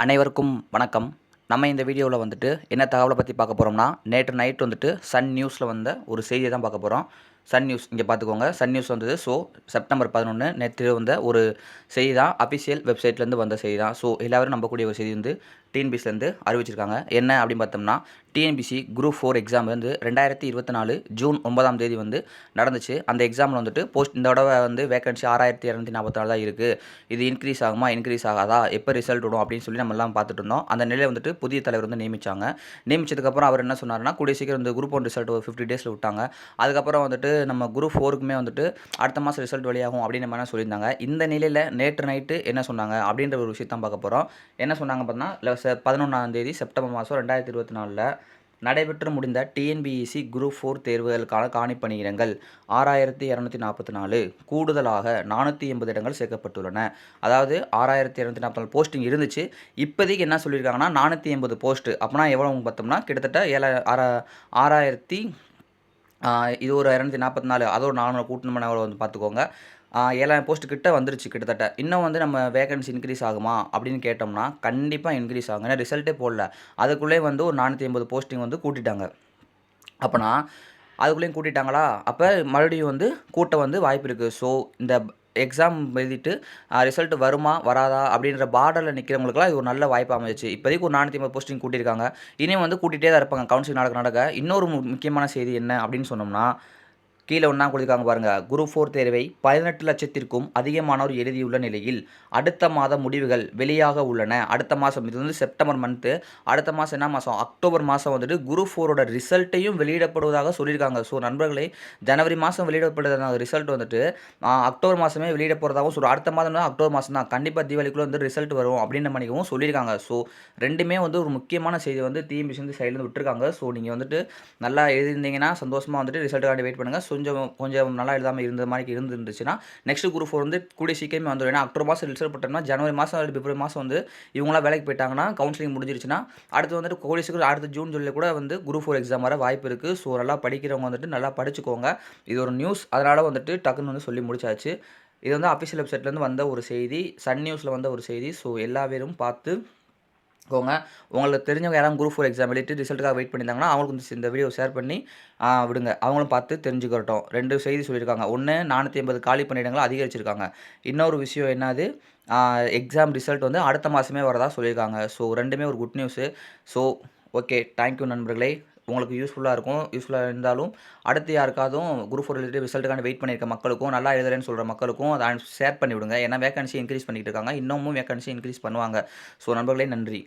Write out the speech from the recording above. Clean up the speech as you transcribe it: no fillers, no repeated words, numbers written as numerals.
அனைவருக்கும் வணக்கம். நம்ம இந்த வீடியோவில் வந்துட்டு என்ன தகவலை பற்றி பார்க்க போகிறோம்னா, நேற்று நைட் வந்துட்டு சன் நியூஸில் வந்த ஒரு செய்தியை தான் பார்க்க போகிறோம். சன் நியூஸ் இங்கே பார்த்துக்கோங்க. சன் நியூஸ் வந்தது. ஸோ செப்டம்பர் 11 நேற்று வந்த ஒரு செய்தி தான். அஃபிஷியல் வெப்சைட்லேருந்து வந்த செய்தி தான். ஸோ எல்லாரும் நம்பக்கூடிய ஒரு செய்தி வந்து டிஎன்பிசிலேருந்து அறிவிச்சிருக்காங்க. என்ன அப்படின்னு பார்த்தோம்னா, டிஎன்பிசி குரூப் 4 எக்ஸாம் வந்து 2024 ஜூன் 9ஆம் தேதி வந்து நடந்துச்சு. அந்த எக்ஸாமில் வந்துட்டு இந்த தடவை வந்து வேகன்சி 6244 தான் இருக்குது. இது இன்க்ரீஸ் ஆகுமா, இன்க்ரீஸ் ஆகாதா, எப்போ ரிசல்ட் விடும் அப்படின்னு சொல்லி நம்ம எல்லாம் பார்த்துட்டு இருந்தோம். அந்த நிலையில் வந்துட்டு புதிய தலைவர் வந்து நியமிச்சாங்க. நியமிச்சதுக்கப்புறம் அவர் என்ன சொன்னார்னா, கூடிய சீக்கிரம் இந்த குரூப் 1 ரிசல்ட் ஒரு 50 டேஸில் விட்டாங்க. அதுக்கப்புறம் வந்துட்டு நம்ம குரூப் 4க்குமே வந்துட்டு அடுத்த மாதம் ரிசல்ட் வெளியாகும் அப்படின்னு நம்ம என்ன சொல்லியிருந்தாங்க. இந்த நிலையில் நேற்று நைட்டு என்ன சொன்னாங்க அப்படின்ற ஒரு விஷயத்தான் பார்க்க போகிறோம். என்ன சொன்னாங்க பார்த்தீங்கன்னா, 11ஆம் தேதி செப்டம்பர் மாதம் 2024 நடைபெற்று முடிந்த டிஎன்பிஎஸ்சி குரூப் 4 தேர்வுகளுக்கான காணிப்பணியிடங்கள் 6244, கூடுதலாக 480 இடங்கள் சேர்க்கப்பட்டுள்ளன. அதாவது 6244 போஸ்டிங் இருந்துச்சு. இப்போதைக்கு என்ன சொல்லியிருக்காங்கன்னா 480 போஸ்ட்டு. அப்படின்னா எவ்வளோ பார்த்தோம்னா கிட்டத்தட்ட 6000 இது ஒரு 244, அதோட 400 கூட்டணும்னா எவ்வளோ வந்து பார்த்துக்கோங்க. 7000 போஸ்ட் கிட்ட வந்துருச்சு கிட்டத்தட்ட. இன்னும் வந்து நம்ம வேகன்சி இன்க்ரீஸ் ஆகுமா அப்படின்னு கேட்டோம்னா, கண்டிப்பாக இன்க்ரீஸ் ஆகும். ஏன்னா ரிசல்ட்டே போடல. அதுக்குள்ளே வந்து ஒரு 480 போஸ்டிங் வந்து கூட்டிட்டாங்க. அப்போனா அதுக்குள்ளேயும் கூட்டிட்டாங்களா, அப்போ மறுபடியும் வந்து கூட்ட வந்து வாய்ப்பு இருக்குது. ஸோ இந்த எக்ஸாம் எழுதிட்டு ரிசல்ட் வருமா வராதா அப்படின்ற பார்டரில் நிற்கிறவங்களுக்குலாம் இது ஒரு நல்ல வாய்ப்பு அமைஞ்சிச்சு. இப்போதைக்கு ஒரு 450 போஸ்டிங் கூட்டியிருக்காங்க. இனியும் வந்து கூட்டிகிட்டே தான் இருப்பாங்க கவுன்சிலிங் நடக்க. இன்னொரு முக்கியமான செய்தி என்ன அப்படின்னு சொன்னோம்னா, கீழே ஒன்றா கொடுத்துருக்காங்க பாருங்கள். குரூப் 4 தேர்வை 18 லட்சத்திற்கும் அதிகமானோர் எழுதியுள்ள நிலையில் அடுத்த மாத முடிவுகள் வெளியாக உள்ளன. அடுத்த மாதம், இது வந்து செப்டம்பர் மந்த்து. அடுத்த மாதம் என்ன மாதம், அக்டோபர் மாதம் வந்துட்டு குரூப் 4ஓட ரிசல்ட்டையும் வெளியிடப்படுவதாக சொல்லியிருக்காங்க. ஸோ நண்பர்களே, ஜனவரி மாதம் வெளியிடப்படுறதான ரிசல்ட் வந்துட்டு அக்டோபர் மாதமே வெளியிட போகிறதாகவும் சொல்லுவோம். அடுத்த மாதம் தான் அக்டோபர் மாதம் தான் கண்டிப்பாக தீபாவளிக்குள்ளே வந்து ரிசல்ட் வரும் அப்படின்ற மாதிரியும் சொல்லியிருக்காங்க. ஸோ ரெண்டுமே வந்து ஒரு முக்கியமான செய்தி வந்து டிஎன்பிஎஸ்சி சைட்லேருந்து விட்டுருக்காங்க. ஸோ நீங்கள் வந்துட்டு நல்லா எழுதியிருந்தீங்கன்னா சந்தோஷமாக வந்துட்டு ரிசல்ட்டுக்காண்டி வெயிட் பண்ணுங்கள். கொஞ்சம் நல்லா எழுதாமல் இருந்த மாதிரி இருந்துருந்துச்சுன்னா நெக்ஸ்ட் குரூப் 4 வந்து கூடிய சீக்கிரமே வந்துடும். ஏன்னா அக்டோபர் மாதம் ரிசல்ட் போட்டோம்னா ஜனவரி மாதம் அல்லது பிப்ரவரி மாதம் வந்து இவங்களாம் வேலைக்கு போயிட்டாங்கன்னா, கவுன்சிலிங் முடிஞ்சிருச்சுன்னா அடுத்து வந்துட்டு கூடிய சீக்கிரம் அடுத்த ஜூன் ஜூலை கூட வந்து குரூப் 4 எக்ஸாம் வர வாய்ப்பு இருக்குது. ஸோ நல்லா படிக்கிறவங்க வந்துட்டு நல்லா படிச்சுக்கோங்க. இது ஒரு நியூஸ், அதனால் வந்துட்டு டக்குன்னு வந்து சொல்லி முடிச்சாச்சு. இது வந்து அஃபிஷியல் வெப்சைட்லேருந்து வந்த ஒரு செய்தி, சன் நியூஸில் வந்த ஒரு செய்தி. ஸோ எல்லா பேரும் பார்த்து உங்களுக்கு தெரிஞ்சவங்க யாராவது குரூப் 4 எக்ஸாம் எழுதிட்டு ரிசல்ட்டுக்காக வெயிட் பண்ணியிருந்தாங்கன்னா, அவங்களுக்கு இந்த வீடியோ ஷேர் பண்ணி விடுங்க. அவங்களும் பார்த்து தெரிஞ்சுக்கட்டும். 2 செய்தி சொல்லியிருக்காங்க. ஒன்று, 480 காலி பணியிடங்களை அதிகரிச்சிருக்காங்க. இன்னொரு விஷயம் என்னது, எக்ஸாம் ரிசல்ட் வந்து அடுத்த மாதமே வரதா சொல்லியிருக்காங்க. ஸோ ரெண்டுமே ஒரு good news. So okay, thank you நண்பர்களே. உங்களுக்கு யூஸ்ஃபுல்லாக இருக்கும். யூஸ்ஃபுல்லாக இருந்தாலும் அடுத்து யாருக்காதும் குரூப் 4 ரிலேட்டட் ரிசல்ட்டுக்கான வெயிட் பண்ணியிருக்க மக்களுக்கும், நல்லா எழுதுறேன்னு சொல்கிற மக்களுக்கும் அதை ஷேர் பண்ணி விடுங்க. ஏன்னா வேகன்சி இன்க்ரீஸ் பண்ணிட்டு இருக்காங்க. இன்னமும் வேகன்சி இன்க்ரீஸ் பண்ணுவாங்க. ஸோ நண்பர்களே, நன்றி.